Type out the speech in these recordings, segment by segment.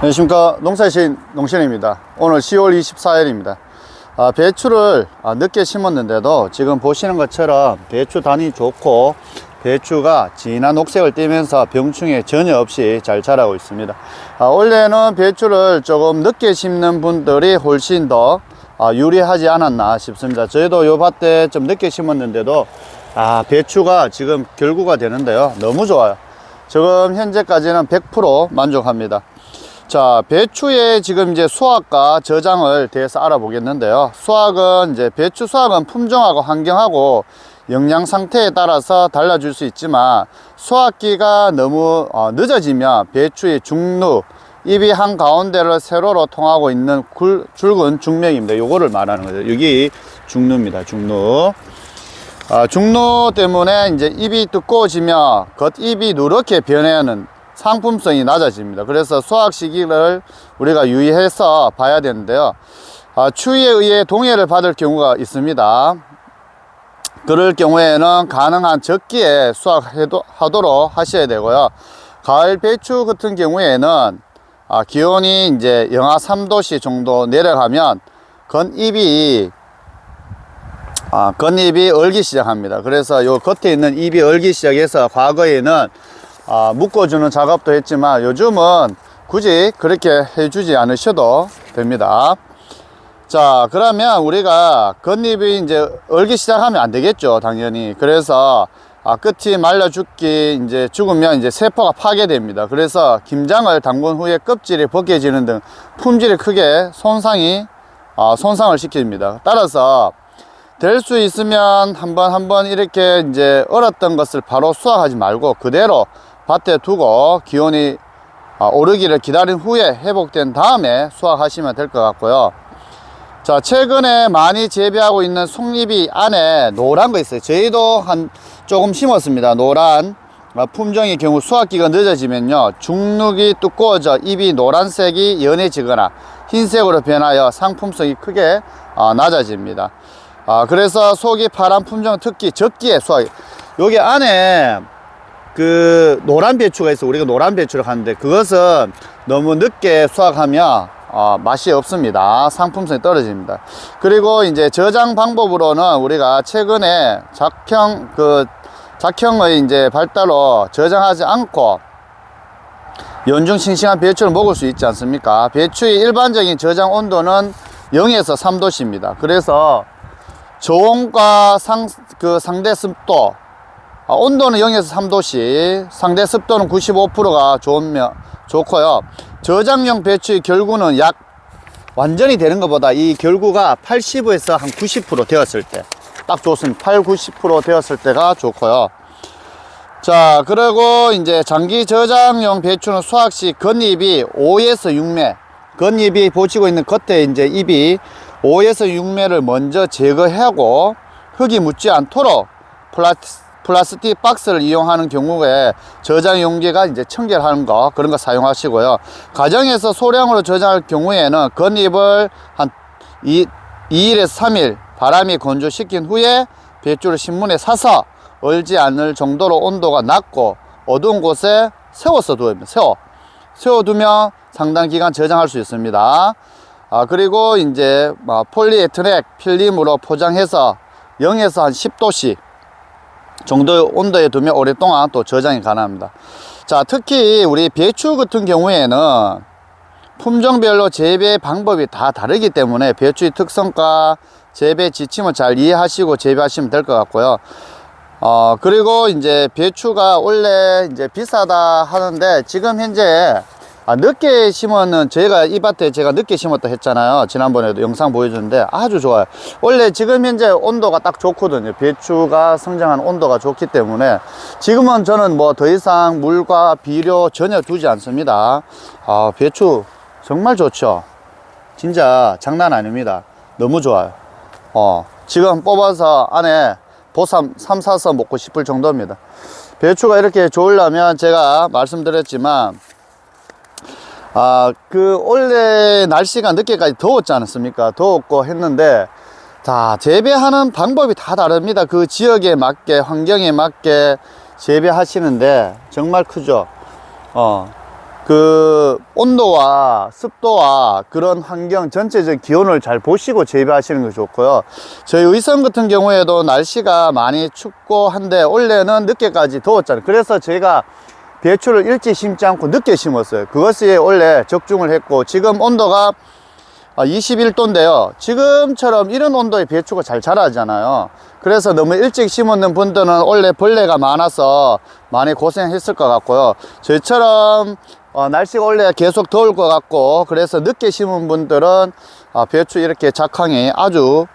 안녕하십니까. 농사신 농신입니다. 오늘 10월 24일입니다. 배추를 늦게 심었는데도 지금 보시는 것처럼 배추 단이 좋고 배추가 진한 녹색을 띠면서 병충해 전혀 없이 잘 자라고 있습니다. 원래는 배추를 조금 늦게 심는 분들이 훨씬 더 유리하지 않았나 싶습니다. 저희도 요 밭에 좀 늦게 심었는데도 배추가 지금 결구가 되는데요, 너무 좋아요. 지금 현재까지는 100% 만족합니다. 자, 배추의 지금 이제 수확과 저장을 대해서 알아보겠는데요. 배추 수확은 품종하고 환경하고 영양 상태에 따라서 달라질 수 있지만, 수확기가 너무 늦어지면 배추의 중루, 잎이 한 가운데를 세로로 통하고 있는 굵은 중맥입니다. 요거를 말하는 거죠. 여기 중루입니다. 중루. 중루 때문에 이제 잎이 두꺼워지면 겉잎이 누렇게 변하는 상품성이 낮아집니다. 그래서 수확 시기를 우리가 유의해서 봐야 되는데요. 추위에 의해 동해를 받을 경우가 있습니다. 그럴 경우에는 가능한 적기에 수확하도록 하셔야 되고요. 가을 배추 같은 경우에는 기온이 이제 영하 3도씨 정도 내려가면 겉잎이 얼기 시작합니다. 그래서 요 겉에 있는 잎이 얼기 시작해서 과거에는 묶어주는 작업도 했지만 요즘은 굳이 그렇게 해주지 않으셔도 됩니다. 자, 그러면 우리가 겉잎이 이제 얼기 시작하면 안 되겠죠, 당연히. 그래서 끝이 말라 죽으면 이제 세포가 파괴됩니다. 그래서 김장을 담근 후에 껍질이 벗겨지는 등 품질이 크게 손상을 시킵니다. 따라서 될 수 있으면 한번 이렇게 이제 얼었던 것을 바로 수확하지 말고 그대로 밭에 두고 기온이 오르기를 기다린 후에 회복된 다음에 수확하시면 될 것 같고요. 자, 최근에 많이 재배하고 있는 송잎이 안에 노란 거 있어요. 저희도 조금 심었습니다. 노란 품종의 경우 수확기가 늦어지면요, 중룩이 두꺼워져 잎이 노란색이 연해지거나 흰색으로 변하여 상품성이 크게 낮아집니다. 그래서 속이 파란 품종, 특히 적기에 여기 안에 그 노란 배추가 있어. 우리가 노란 배추를 하는데 그것은 너무 늦게 수확하면 맛이 없습니다. 상품성이 떨어집니다. 그리고 이제 저장 방법으로는 우리가 최근에 작형의 이제 발달로 저장하지 않고 연중 싱싱한 배추를 먹을 수 있지 않습니까? 배추의 일반적인 저장 온도는 0에서 3도씨입니다. 그래서 저온과 상대 습도, 온도는 0에서 3도씨, 상대 습도는 95%가 좋고요. 저장용 배추의 결구는 완전히 되는 것보다 이 결구가 80에서 한 90% 되었을 때 딱 좋습니다. 80-90% 되었을 때가 좋고요. 자, 그리고 이제 장기 저장용 배추는 수확 시 겉잎이 5에서 6매, 겉잎이 보시고 있는 겉에 이제 잎이 5에서 6매를 먼저 제거하고 흙이 묻지 않도록 플라스틱 박스를 이용하는 경우에 저장 용기가 이제 청결하는 그런 거 사용하시고요. 가정에서 소량으로 저장할 경우에는 겉잎을 한 2일에서 3일 바람이 건조시킨 후에 배추를 신문에 사서 얼지 않을 정도로 온도가 낮고 어두운 곳에 세워서 세워두면 상당 기간 저장할 수 있습니다. 그리고 이제 폴리에트넥 필름으로 포장해서 0에서 한 10도씨 정도의 온도에 두면 오랫동안 또 저장이 가능합니다. 자, 특히 우리 배추 같은 경우에는 품종별로 재배 방법이 다 다르기 때문에 배추의 특성과 재배 지침을 잘 이해하시고 재배하시면 될 것 같고요. 그리고 이제 배추가 원래 이제 비싸다 하는데 지금 현재 늦게 심었는, 이 밭에 제가 늦게 심었다 했잖아요. 지난번에도 영상 보여줬는데 아주 좋아요. 원래 지금 현재 온도가 딱 좋거든요. 배추가 성장하는 온도가 좋기 때문에 지금은 저는 뭐 더 이상 물과 비료 전혀 두지 않습니다. 배추 정말 좋죠. 진짜 장난 아닙니다. 너무 좋아요. 지금 뽑아서 안에 보쌈 싸서 먹고 싶을 정도입니다. 배추가 이렇게 좋으려면 제가 말씀드렸지만 원래 날씨가 늦게까지 더웠지 않았습니까? 더웠고 했는데, 재배하는 방법이 다 다릅니다. 그 지역에 맞게, 환경에 맞게 재배하시는데, 정말 크죠? 그 온도와 습도와 그런 환경 전체적 기온을 잘 보시고 재배하시는 게 좋고요. 저희 의성 같은 경우에도 날씨가 많이 춥고 한데 올해는 늦게까지 더웠잖아요. 그래서 저희가 배추를 일찍 심지 않고 늦게 심었어요. 그것이 원래 적중을 했고, 지금 온도가 21도인데요 지금처럼 이런 온도에 배추가 잘 자라잖아요. 그래서 너무 일찍 심었는 분들은 원래 벌레가 많아서 많이 고생했을 것 같고요. 저희처럼 날씨가 원래 계속 더울 것 같고 그래서 늦게 심은 분들은 배추 이렇게 작황이 아주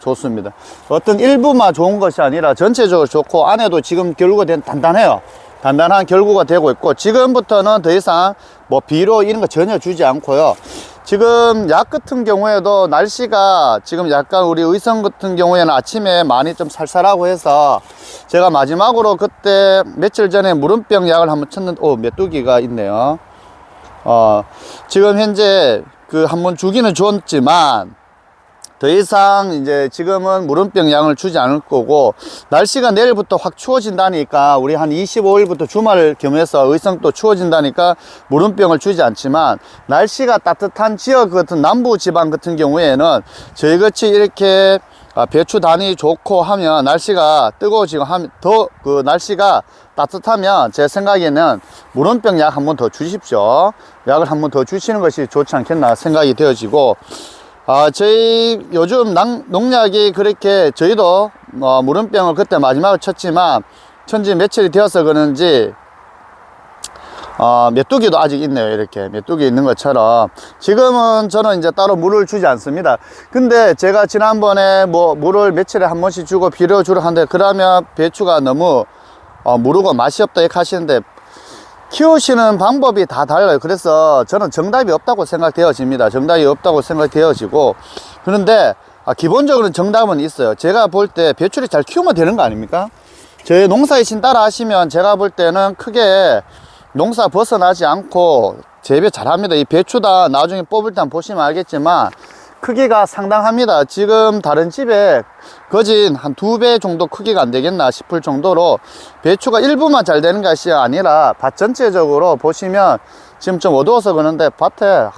좋습니다. 어떤 일부만 좋은 것이 아니라 전체적으로 좋고, 안에도 지금 결구가 단단해요. 단단한 결구가 되고 있고, 지금부터는 더 이상 뭐 비료 이런 거 전혀 주지 않고요. 지금 약 같은 경우에도 날씨가 지금 약간 우리 의성 같은 경우에는 아침에 많이 좀 살살하고 해서 제가 마지막으로 그때 며칠 전에 무름병 약을 한번 쳤는데 메뚜기가 있네요. 지금 현재 그 한번 주기는 줬지만 더 이상 이제 지금은 무름병 약을 주지 않을 거고, 날씨가 내일부터 확 추워진다니까 우리 한 25일부터 주말 겸해서 의성 또 추워진다니까 무름병을 주지 않지만, 날씨가 따뜻한 지역 같은 남부 지방 같은 경우에는 저희같이 이렇게 배추 단이 좋고 하면 날씨가 뜨거워지고 하면 더 그 날씨가 따뜻하면 제 생각에는 무름병 약 한 번 더 주십시오. 약을 한 번 더 주시는 것이 좋지 않겠나 생각이 되어지고, 저희 요즘 농약이 그렇게 저희도 무름병을 그때 마지막으로 쳤지만 천지 며칠이 되어서 그런지 메뚜기도 아직 있네요. 이렇게 메뚜기 있는 것처럼 지금은 저는 이제 따로 물을 주지 않습니다. 근데 제가 지난번에 뭐 물을 며칠에 한 번씩 주고 비료 주러 하는데, 그러면 배추가 너무 무르고 맛이 없다 이렇게 하시는데 키우시는 방법이 다 달라요. 그래서 저는 정답이 없다고 생각되어집니다. 정답이 없다고 생각되어지고, 그런데 기본적으로 정답은 있어요. 제가 볼 때 배추를 잘 키우면 되는 거 아닙니까? 저희 농사이신 따라 하시면 제가 볼 때는 크게 농사 벗어나지 않고 재배 잘 합니다. 이 배추다 나중에 뽑을 때 보시면 알겠지만 크기가 상당합니다. 지금 다른 집에 거진 한 2배 정도 크기가 안 되겠나 싶을 정도로 배추가 일부만 잘 되는 것이 아니라 밭 전체적으로 보시면 지금 좀 어두워서 그런데 밭에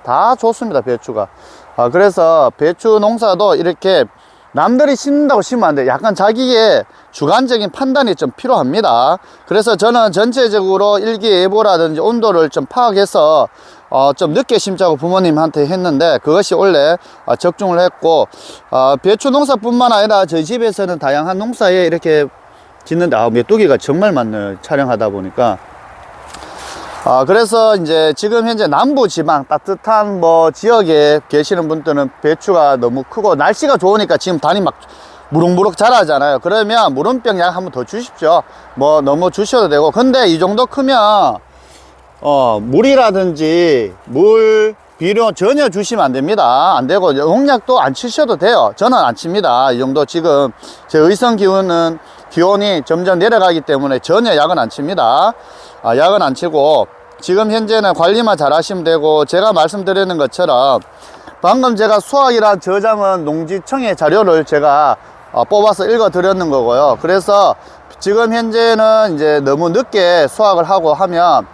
다 좋습니다. 배추가. 그래서 배추 농사도 이렇게 남들이 심는다고 심으면 안 돼요. 약간 자기의 주관적인 판단이 좀 필요합니다. 그래서 저는 전체적으로 일기예보라든지 온도를 좀 파악해서 좀 늦게 심자고 부모님한테 했는데 그것이 원래 적중을 했고, 배추 농사뿐만 아니라 저희 집에서는 다양한 농사에 이렇게 짓는데 메뚜기가 정말 많네요. 촬영하다 보니까. 그래서 이제 지금 현재 남부 지방 따뜻한 뭐 지역에 계시는 분들은 배추가 너무 크고 날씨가 좋으니까 지금 단이 막 무럭무럭 자라잖아요. 그러면 무름병 약 한번 더 주십시오. 뭐 너무 주셔도 되고, 근데 이 정도 크면 물이라든지 비료 전혀 주시면 안 됩니다. 안 되고 농약도 안 치셔도 돼요. 저는 안 칩니다. 이 정도 지금 제 의성 기온이 점점 내려가기 때문에 전혀 약은 안 칩니다. 약은 안 치고 지금 현재는 관리만 잘 하시면 되고, 제가 말씀드리는 것처럼 방금 제가 수확이란 저장은 농지청의 자료를 제가 뽑아서 읽어 드렸는 거고요. 그래서 지금 현재는 이제 너무 늦게 수확을 하고 하면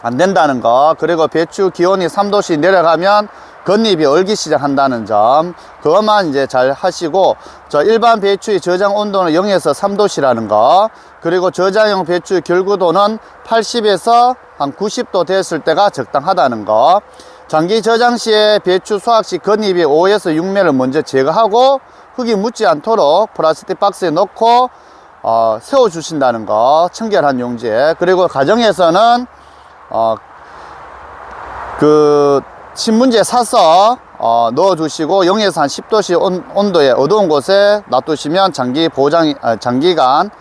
안 된다는 거, 그리고 배추 기온이 3도씩 내려가면 겉잎이 얼기 시작한다는 점, 그것만 이제 잘 하시고, 저 일반 배추의 저장 온도는 0에서 3도씨라는 거, 그리고 저장용 배추의 결구도는 80에서 한 90도 됐을 때가 적당하다는 거, 장기 저장 시에 배추 수확 시 겉잎이 5에서 6매를 먼저 제거하고 흙이 묻지 않도록 플라스틱 박스에 넣고 세워 주신다는 거, 청결한 용지에. 그리고 가정에서는 그 신문지에 사서 넣어 주시고 0에서 한 10도씨 온도에 어두운 곳에 놔두시면 장기간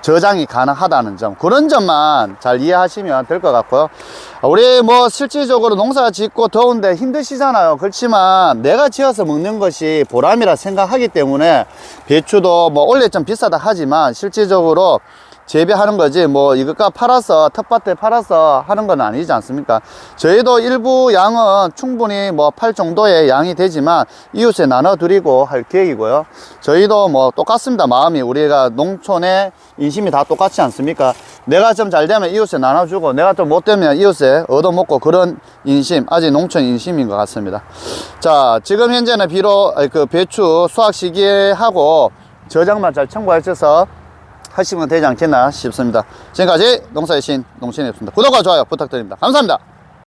저장이 가능하다는 점, 그런 점만 잘 이해하시면 될 것 같고요. 우리 뭐 실질적으로 농사 짓고 더운데 힘드시잖아요. 그렇지만 내가 지어서 먹는 것이 보람이라 생각하기 때문에 배추도 뭐 원래 좀 비싸다 하지만 실질적으로 재배하는 거지 뭐 이것과 팔아서 텃밭에 팔아서 하는 건 아니지 않습니까? 저희도 일부 양은 충분히 뭐 팔 정도의 양이 되지만 이웃에 나눠 드리고 할 계획이고요. 저희도 뭐 똑같습니다. 마음이 우리가 농촌의 인심이 다 똑같지 않습니까? 내가 좀 잘 되면 이웃에 나눠주고 내가 좀 못 되면 이웃에 얻어먹고 그런 인심, 아직 농촌 인심인 것 같습니다. 자, 지금 현재는 비록 그 배추 수확 시기에 하고 저장만 잘 청구하셔서 하시면 되지 않겠나 싶습니다. 지금까지 농사의 신 농신이었습니다. 구독과 좋아요 부탁드립니다. 감사합니다.